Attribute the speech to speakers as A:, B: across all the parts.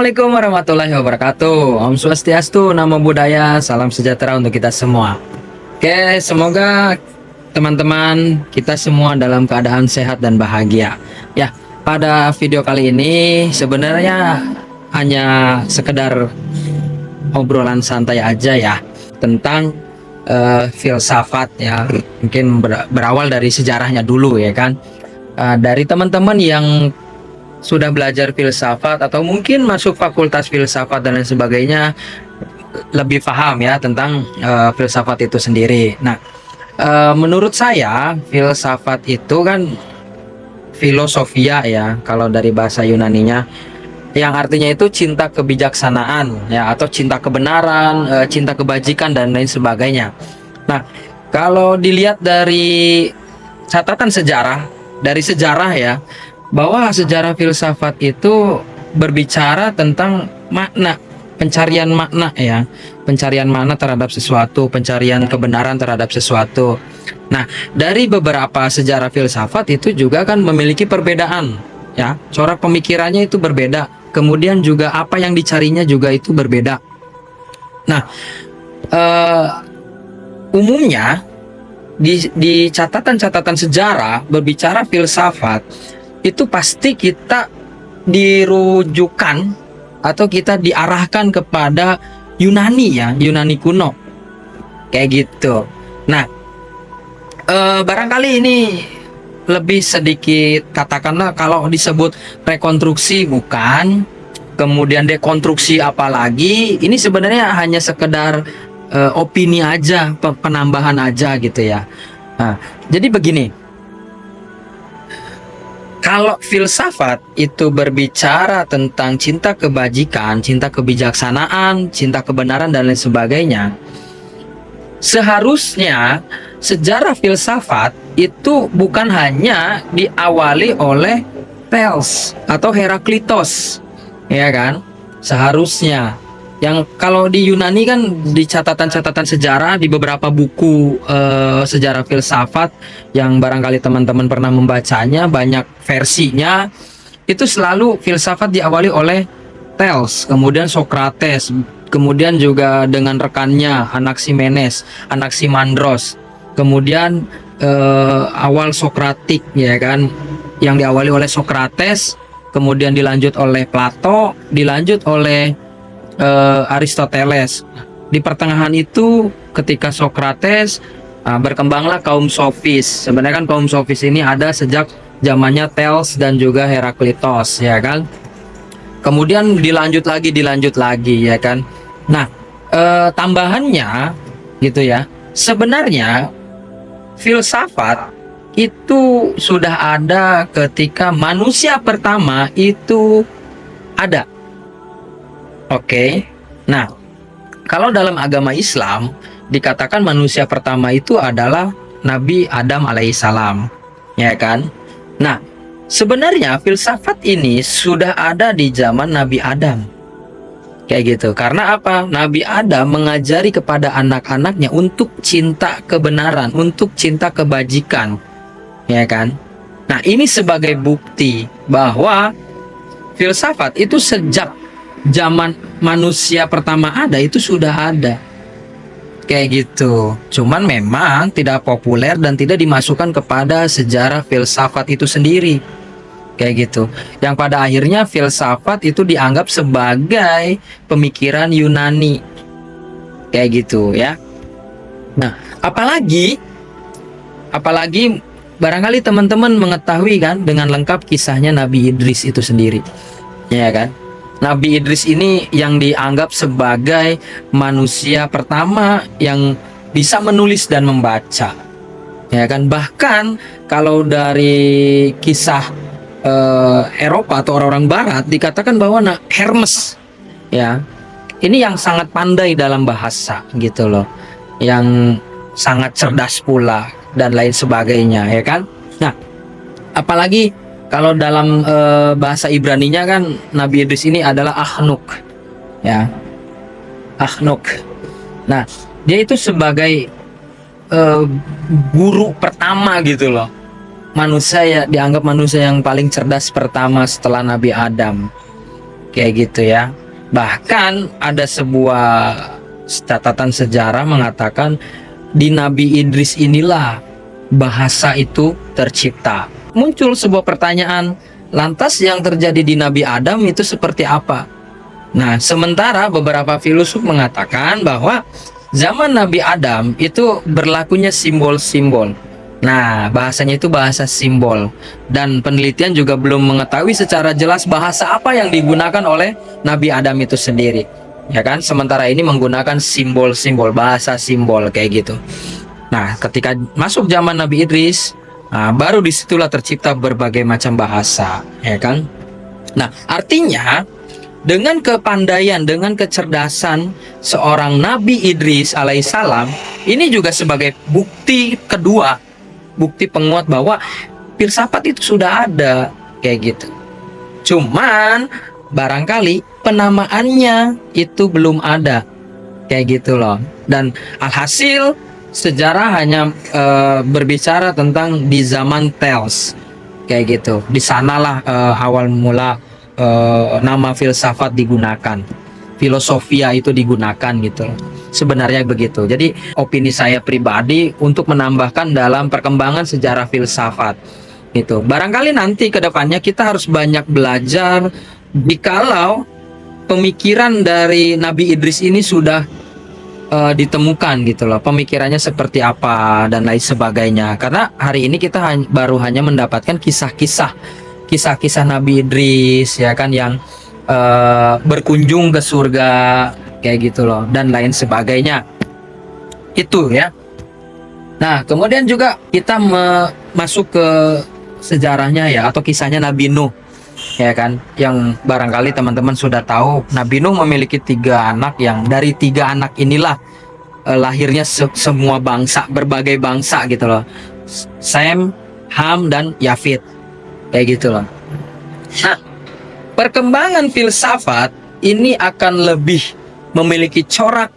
A: Assalamualaikum warahmatullahi wabarakatuh. Om Swastiastu, Namo Buddhaya, salam sejahtera untuk kita semua. Oke, semoga teman-teman kita semua dalam keadaan sehat dan bahagia. Ya, pada video kali ini sebenarnya hanya sekedar obrolan santai aja ya tentang filsafat ya. Mungkin berawal dari sejarahnya dulu ya kan. Dari teman-teman yang sudah belajar filsafat atau mungkin masuk fakultas filsafat dan lain sebagainya lebih paham ya tentang filsafat itu sendiri. Nah, menurut saya filsafat itu kan filosofia ya kalau dari bahasa Yunaninya, yang artinya itu cinta kebijaksanaan ya atau cinta kebenaran, cinta kebajikan dan lain sebagainya. Nah, kalau dilihat dari catatan sejarah, dari sejarah ya, bahwa sejarah filsafat itu berbicara tentang makna, pencarian makna ya, pencarian makna terhadap sesuatu, pencarian kebenaran terhadap sesuatu. Nah, dari beberapa sejarah filsafat itu juga kan memiliki perbedaan ya, corak pemikirannya itu berbeda, kemudian juga apa yang dicarinya juga itu berbeda. Nah, umumnya di catatan-catatan sejarah berbicara filsafat itu pasti kita dirujukan atau kita diarahkan kepada Yunani ya, Yunani kuno kayak gitu. Nah, barangkali ini lebih sedikit katakanlah kalau disebut rekonstruksi bukan, kemudian dekonstruksi apalagi, ini sebenarnya hanya sekedar opini aja, penambahan aja gitu ya. Nah, jadi begini. Kalau filsafat itu berbicara tentang cinta kebajikan, cinta kebijaksanaan, cinta kebenaran dan lain sebagainya, seharusnya sejarah filsafat itu bukan hanya diawali oleh Thales atau Heraklitos, ya kan? Seharusnya. Yang kalau di Yunani kan di catatan-catatan sejarah di beberapa buku sejarah filsafat yang barangkali teman-teman pernah membacanya, banyak versinya, itu selalu filsafat diawali oleh Thales, kemudian Socrates, kemudian juga dengan rekannya Anaximenes, Anaximandros, kemudian awal Sokratik ya kan, yang diawali oleh Socrates, kemudian dilanjut oleh Plato, dilanjut oleh Aristoteles. Di pertengahan itu ketika Socrates berkembanglah kaum sofis. Sebenarnya kan kaum sofis ini ada sejak zamannya Thales dan juga Heraklitos ya kan. Kemudian dilanjut lagi ya kan. Nah, tambahannya gitu ya. Sebenarnya filsafat itu sudah ada ketika manusia pertama itu ada. Oke. Nah, kalau dalam agama Islam dikatakan manusia pertama itu adalah Nabi Adam alaihissalam, ya kan? Nah, sebenarnya filsafat ini sudah ada di zaman Nabi Adam. Kayak gitu. Karena apa? Nabi Adam mengajari kepada anak-anaknya untuk cinta kebenaran, untuk cinta kebajikan, ya kan? Nah, ini sebagai bukti bahwa filsafat itu sejak zaman manusia pertama ada itu sudah ada kayak gitu. Cuman memang tidak populer dan tidak dimasukkan kepada sejarah filsafat itu sendiri kayak gitu, yang pada akhirnya filsafat itu dianggap sebagai pemikiran Yunani kayak gitu ya. Nah, apalagi barangkali teman-teman mengetahui kan dengan lengkap kisahnya Nabi Idris itu sendiri ya kan. Nabi Idris ini yang dianggap sebagai manusia pertama yang bisa menulis dan membaca, ya kan. Bahkan kalau dari kisah Eropa atau orang-orang Barat dikatakan bahwa Hermes, ya, ini yang sangat pandai dalam bahasa gitu loh, yang sangat cerdas pula dan lain sebagainya, ya kan. Nah, apalagi kalau dalam bahasa Ibraninya kan Nabi Idris ini adalah Akhnuk ya, Akhnuk. Nah, dia itu sebagai guru pertama gitu loh, manusia ya, dianggap manusia yang paling cerdas pertama setelah Nabi Adam kayak gitu ya. Bahkan ada sebuah catatan sejarah mengatakan di Nabi Idris inilah bahasa itu tercipta. Muncul sebuah pertanyaan, lantas yang terjadi di Nabi Adam itu seperti apa? Nah, sementara beberapa filosof mengatakan bahwa zaman Nabi Adam itu berlakunya simbol-simbol. Nah, bahasanya itu bahasa simbol. Dan penelitian juga belum mengetahui secara jelas bahasa apa yang digunakan oleh Nabi Adam itu sendiri. Ya kan? Sementara ini menggunakan simbol-simbol, bahasa simbol kayak gitu. Nah, ketika masuk zaman Nabi Idris, baru disitulah tercipta berbagai macam bahasa, ya kan? Nah, artinya dengan kepandaian, dengan kecerdasan seorang Nabi Idris alaihissalam, ini juga sebagai bukti kedua, bukti penguat bahwa filsafat itu sudah ada, kayak gitu. Cuman barangkali penamaannya itu belum ada, kayak gitu loh. Dan alhasil sejarah hanya berbicara tentang di zaman Thales, kayak gitu. Di sanalah awal mula nama filsafat digunakan, filosofia itu digunakan gitu. Sebenarnya begitu. Jadi opini saya pribadi untuk menambahkan dalam perkembangan sejarah filsafat gitu. Barangkali nanti ke depannya kita harus banyak belajar jikalau pemikiran dari Nabi Idris ini sudah ditemukan gitu loh, pemikirannya seperti apa dan lain sebagainya. Karena hari ini kita baru hanya mendapatkan kisah-kisah Nabi Idris ya kan, yang berkunjung ke surga kayak gitu loh dan lain sebagainya itu ya. Nah, kemudian juga kita masuk ke sejarahnya ya, atau kisahnya Nabi Nuh ya kan, yang barangkali teman-teman sudah tahu. Nabi Nuh memiliki 3 anak, yang dari 3 anak inilah lahirnya semua bangsa, berbagai bangsa gitu loh. Sem, Ham, dan Yafit kayak gitu loh. Nah, perkembangan filsafat ini akan lebih memiliki corak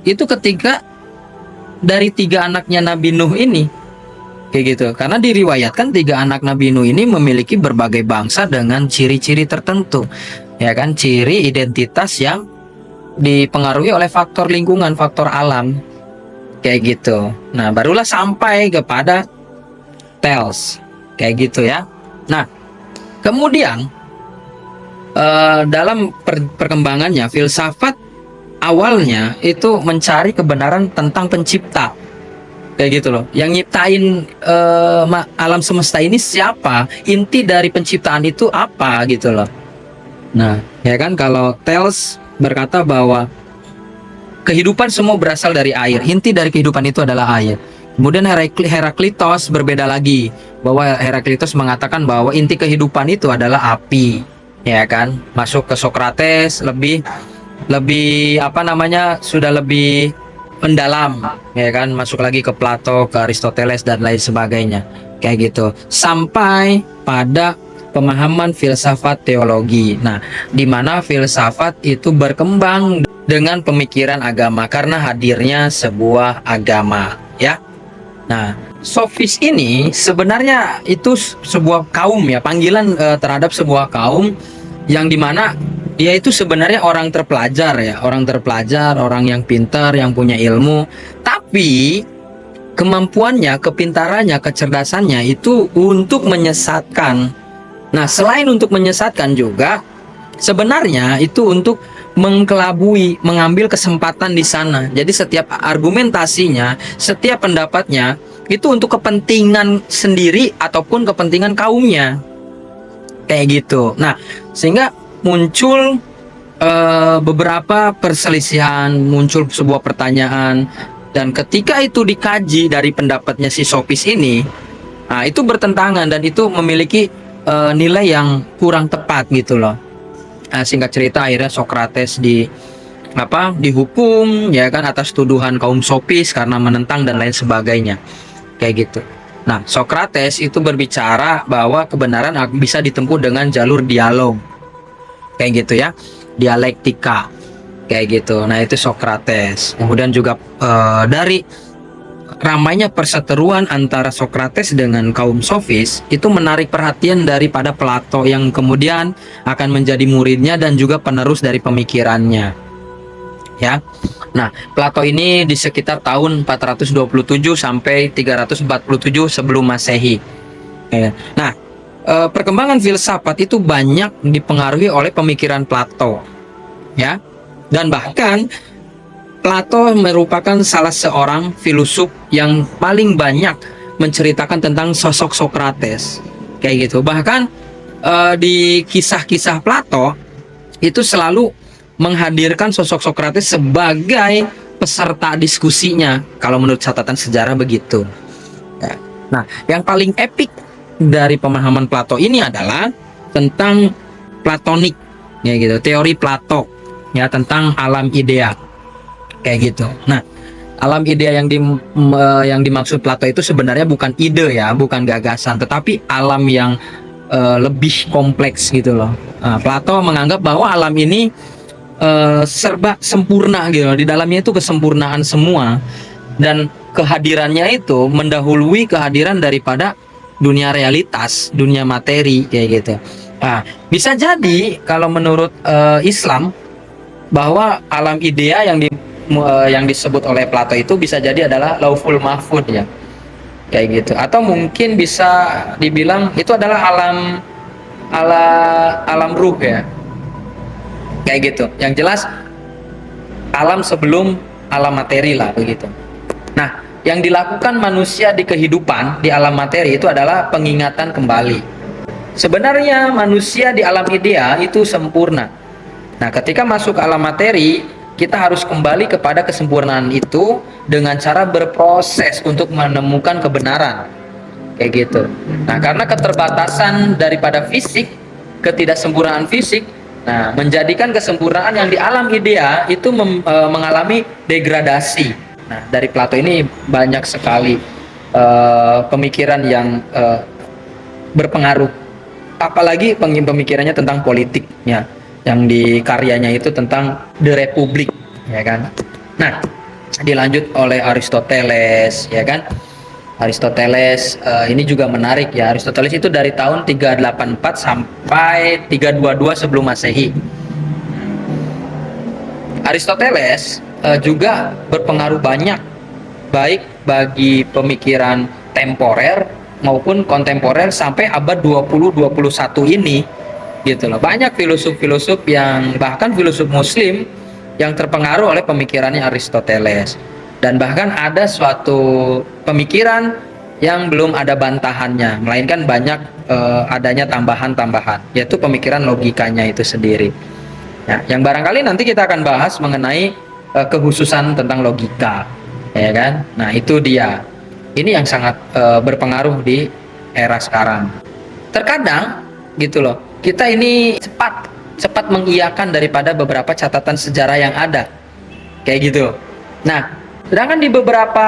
A: itu ketika dari 3 anaknya Nabi Nuh ini kayak gitu. Karena diriwayatkan 3 anak Nabi Nuh ini memiliki berbagai bangsa dengan ciri-ciri tertentu ya kan, ciri identitas yang dipengaruhi oleh faktor lingkungan, faktor alam kayak gitu. Nah, barulah sampai kepada Thales kayak gitu ya. Nah, kemudian dalam perkembangannya filsafat awalnya itu mencari kebenaran tentang pencipta kayak gitu loh. Yang nyiptain alam semesta ini siapa? Inti dari penciptaan itu apa gitu loh. Nah, ya kan, kalau Thales berkata bahwa kehidupan semua berasal dari air. Inti dari kehidupan itu adalah air. Kemudian Heraklitos berbeda lagi, bahwa Heraklitos mengatakan bahwa inti kehidupan itu adalah api. Ya kan? Masuk ke Socrates lebih apa namanya? Sudah lebih mendalam, ya kan, masuk lagi ke Plato, ke Aristoteles dan lain sebagainya kayak gitu, sampai pada pemahaman filsafat teologi. Nah, di mana filsafat itu berkembang dengan pemikiran agama karena hadirnya sebuah agama ya. Nah, sofis ini sebenarnya itu sebuah kaum ya, panggilan terhadap sebuah kaum yang dimana dia itu sebenarnya orang terpelajar ya, orang yang pintar, yang punya ilmu, tapi kemampuannya, kepintarannya, kecerdasannya itu untuk menyesatkan. Nah, selain untuk menyesatkan juga sebenarnya itu untuk mengkelabui, mengambil kesempatan di sana. Jadi setiap argumentasinya, setiap pendapatnya itu untuk kepentingan sendiri ataupun kepentingan kaumnya. Kayak gitu. Nah, sehingga muncul beberapa perselisihan, muncul sebuah pertanyaan, dan ketika itu dikaji dari pendapatnya si sofis ini, nah itu bertentangan dan itu memiliki nilai yang kurang tepat gitu loh. Nah, singkat cerita akhirnya Socrates dihukum ya kan, atas tuduhan kaum sofis karena menentang dan lain sebagainya kayak gitu. Nah, Socrates itu berbicara bahwa kebenaran bisa ditempuh dengan jalur dialog kayak gitu ya, dialektika kayak gitu. Nah, itu Socrates. Kemudian juga dari ramainya perseteruan antara Sokrates dengan kaum sofis itu menarik perhatian daripada Plato yang kemudian akan menjadi muridnya dan juga penerus dari pemikirannya. Ya. Nah, Plato ini di sekitar tahun 427 sampai 347 sebelum Masehi. Ya. Nah, perkembangan filsafat itu banyak dipengaruhi oleh pemikiran Plato. Ya. Dan bahkan Plato merupakan salah seorang filosof yang paling banyak menceritakan tentang sosok Sokrates. Kayak gitu. Bahkan di kisah-kisah Plato itu selalu menghadirkan sosok Sokrates sebagai peserta diskusinya, kalau menurut catatan sejarah begitu. Ya. Nah, yang paling epik dari pemahaman Plato ini adalah tentang Platonik, ya gitu, teori Plato, ya, tentang alam idea, kayak gitu. Nah, alam idea yang dimaksud Plato itu sebenarnya bukan ide, ya, bukan gagasan, tetapi alam yang lebih kompleks gitu loh. Plato menganggap bahwa alam ini serba sempurna gitu loh. Di dalamnya itu kesempurnaan semua, dan kehadirannya itu mendahului kehadiran daripada dunia realitas, dunia materi, kayak gitu. Bisa jadi kalau menurut Islam bahwa alam idea yang disebut oleh Plato itu bisa jadi adalah Lauful Mahfud, ya, kayak gitu. Atau mungkin bisa dibilang itu adalah alam ruh, ya, kayak gitu. Yang jelas alam sebelum alam materi lah, begitu. Nah, yang dilakukan manusia di kehidupan di alam materi itu adalah pengingatan kembali. Sebenarnya manusia di alam idea itu sempurna. Nah, ketika masuk ke alam materi, kita harus kembali kepada kesempurnaan itu dengan cara berproses untuk menemukan kebenaran, kayak gitu. Nah, karena keterbatasan daripada fisik, ketidaksempurnaan fisik, nah, menjadikan kesempurnaan yang di alam idea itu mengalami degradasi. Nah, dari Plato ini banyak sekali pemikiran yang berpengaruh, apalagi pemikirannya tentang politik, ya, yang di karyanya itu tentang The Republic, ya kan. Nah, dilanjut oleh Aristoteles, ya kan. Aristoteles ini juga menarik, ya. Aristoteles itu dari tahun 384 sampai 322 sebelum Masehi. Aristoteles juga berpengaruh banyak, baik bagi pemikiran temporer maupun kontemporer sampai abad 20-21 ini, gitu loh. Banyak filosof-filosof yang bahkan filosof muslim yang terpengaruh oleh pemikirannya Aristoteles. Dan bahkan ada suatu pemikiran yang belum ada bantahannya, melainkan banyak adanya tambahan-tambahan, yaitu pemikiran logikanya itu sendiri. Ya, yang barangkali nanti kita akan bahas mengenai kehususan tentang logika, ya kan. Nah, itu dia. Ini yang sangat berpengaruh di era sekarang. Terkadang gitu loh, kita ini cepat mengiyakan daripada beberapa catatan sejarah yang ada, kayak gitu. Nah, sedangkan di beberapa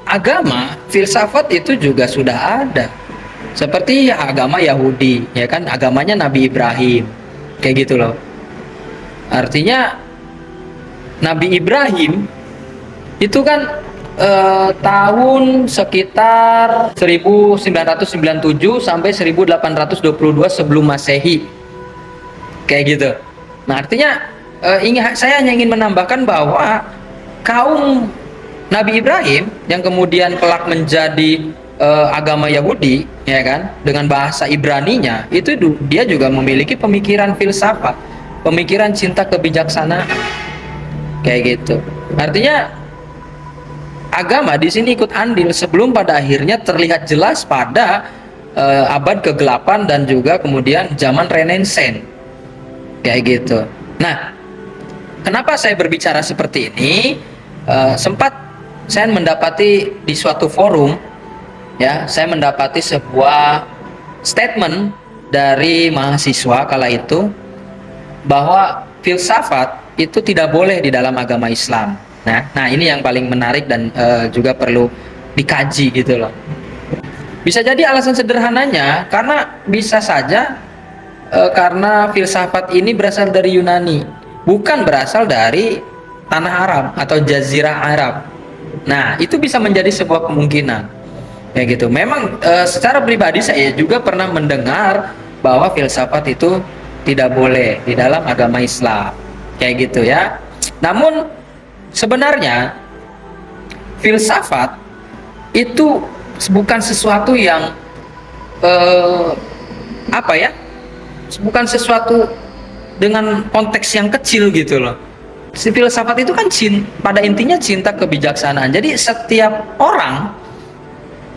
A: agama, filsafat itu juga sudah ada. Seperti agama Yahudi, ya kan, agamanya Nabi Ibrahim, kayak gitu loh. Artinya Nabi Ibrahim itu kan tahun sekitar 1997 sampai 1822 sebelum Masehi, kayak gitu. Nah, artinya saya hanya ingin menambahkan bahwa kaum Nabi Ibrahim yang kemudian kelak menjadi agama Yahudi, ya kan, dengan bahasa Ibraninya, itu dia juga memiliki pemikiran filsafat, pemikiran cinta kebijaksanaan, kayak gitu. Artinya agama di sini ikut andil sebelum pada akhirnya terlihat jelas pada abad ke-8 dan juga kemudian zaman Renaissance, kayak gitu. Nah, kenapa saya berbicara seperti ini? Sempat saya mendapati di suatu forum, ya, saya mendapati sebuah statement dari mahasiswa kala itu bahwa filsafat itu tidak boleh di dalam agama Islam. Nah, ini yang paling menarik dan juga perlu dikaji, gitu loh. Bisa jadi alasan sederhananya karena bisa saja karena filsafat ini berasal dari Yunani, bukan berasal dari tanah Arab atau Jazirah Arab, Nah, itu bisa menjadi sebuah kemungkinan. Kayak gitu. Memang secara pribadi saya juga pernah mendengar bahwa filsafat itu tidak boleh di dalam agama Islam. Kayak gitu ya. Namun sebenarnya filsafat itu bukan sesuatu yang apa ya? Bukan sesuatu dengan konteks yang kecil gitu loh. Si filsafat itu kan pada intinya cinta kebijaksanaan. Jadi setiap orang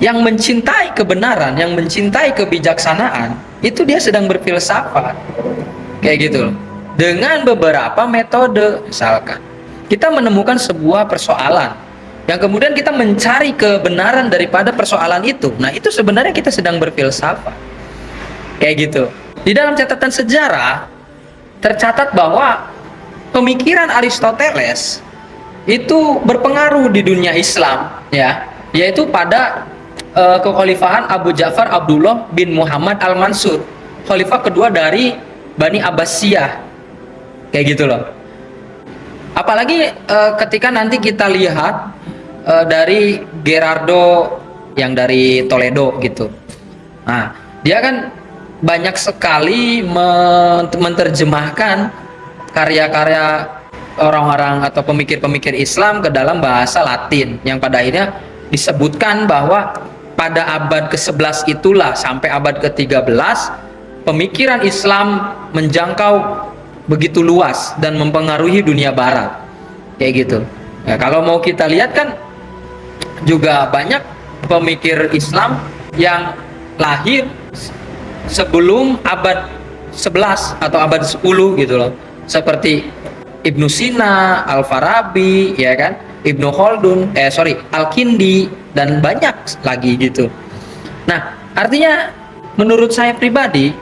A: yang mencintai kebenaran, yang mencintai kebijaksanaan, itu dia sedang berfilsafat. Kayak gitu loh. Dengan beberapa metode, misalkan kita menemukan sebuah persoalan yang kemudian kita mencari kebenaran daripada persoalan itu. Nah, itu sebenarnya kita sedang berfilsafat. Kayak gitu. Di dalam catatan sejarah tercatat bahwa pemikiran Aristoteles itu berpengaruh di dunia Islam, ya, yaitu pada kekhalifahan Abu Ja'far Abdullah bin Muhammad Al-Mansur, khalifah kedua dari Bani Abbasiyah. Kayak gitu loh. Apalagi ketika nanti kita lihat dari Gerardo yang dari Toledo gitu. Nah, dia kan banyak sekali menerjemahkan karya-karya orang-orang atau pemikir-pemikir Islam ke dalam bahasa Latin, yang pada akhirnya disebutkan bahwa pada abad ke-11 itulah sampai abad ke-13 pemikiran Islam menjangkau begitu luas dan mempengaruhi dunia barat. Kayak gitu. Ya, kalau mau kita lihat kan juga banyak pemikir Islam yang lahir sebelum abad 11 atau abad 10 gitu loh. Seperti Ibnu Sina, Al-Farabi, ya kan, Ibnu Khaldun, Al-Kindi, dan banyak lagi gitu. Nah, artinya menurut saya pribadi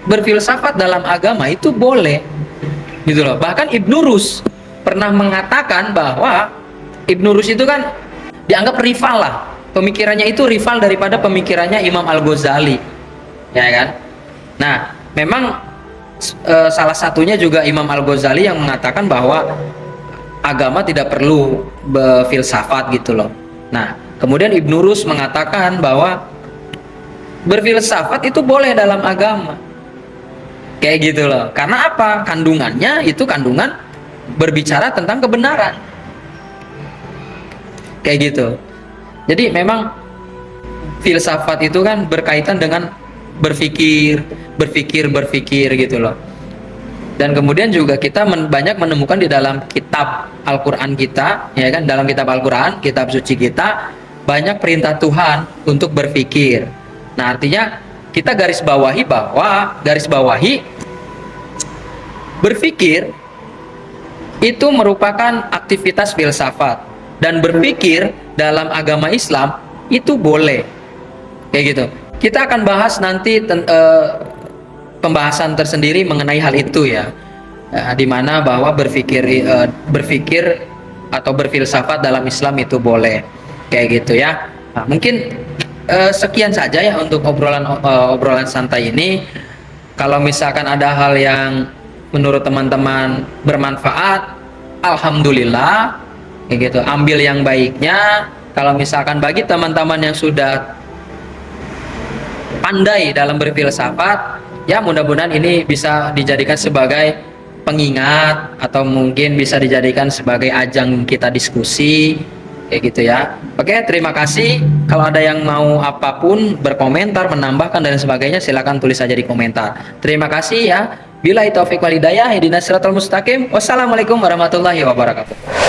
A: berfilsafat dalam agama itu boleh, gitu loh. Bahkan Ibnu Rus pernah mengatakan bahwa Ibnu Rus itu kan dianggap rival lah, pemikirannya itu rival daripada pemikirannya Imam Al-Ghazali, ya kan. Nah, memang salah satunya juga Imam Al-Ghazali yang mengatakan bahwa agama tidak perlu berfilsafat gitu loh. Nah, kemudian Ibnu Rus mengatakan bahwa berfilsafat itu boleh dalam agama. Kayak gitu loh. Karena apa? Kandungannya itu kandungan berbicara tentang kebenaran. Kayak gitu. Jadi memang filsafat itu kan berkaitan dengan berpikir gitu loh. Dan kemudian juga kita banyak menemukan di dalam kitab Al-Quran kita, ya kan, dalam kitab Al-Quran, kitab suci kita, banyak perintah Tuhan untuk berpikir. Nah, artinya kita garis bawahi berpikir itu merupakan aktivitas filsafat, dan berpikir dalam agama Islam itu boleh. Kayak gitu. Kita akan bahas nanti pembahasan tersendiri mengenai hal itu ya, di mana bahwa berpikir atau berfilsafat dalam Islam itu boleh, kayak gitu ya. Nah, mungkin sekian saja ya untuk obrolan santai ini. Kalau misalkan ada hal yang menurut teman-teman bermanfaat, alhamdulillah, kayak gitu. Ambil yang baiknya. Kalau misalkan bagi teman-teman yang sudah pandai dalam berfilsafat, ya mudah-mudahan ini bisa dijadikan sebagai pengingat atau mungkin bisa dijadikan sebagai ajang kita diskusi, kayak gitu ya. Oke, terima kasih. Kalau ada yang mau apapun, berkomentar, menambahkan dan sebagainya, silakan tulis saja di komentar. Terima kasih ya. Billahi taufiq wal hidayah, ihdinas siratal mustaqim. Wassalamualaikum warahmatullahi wabarakatuh.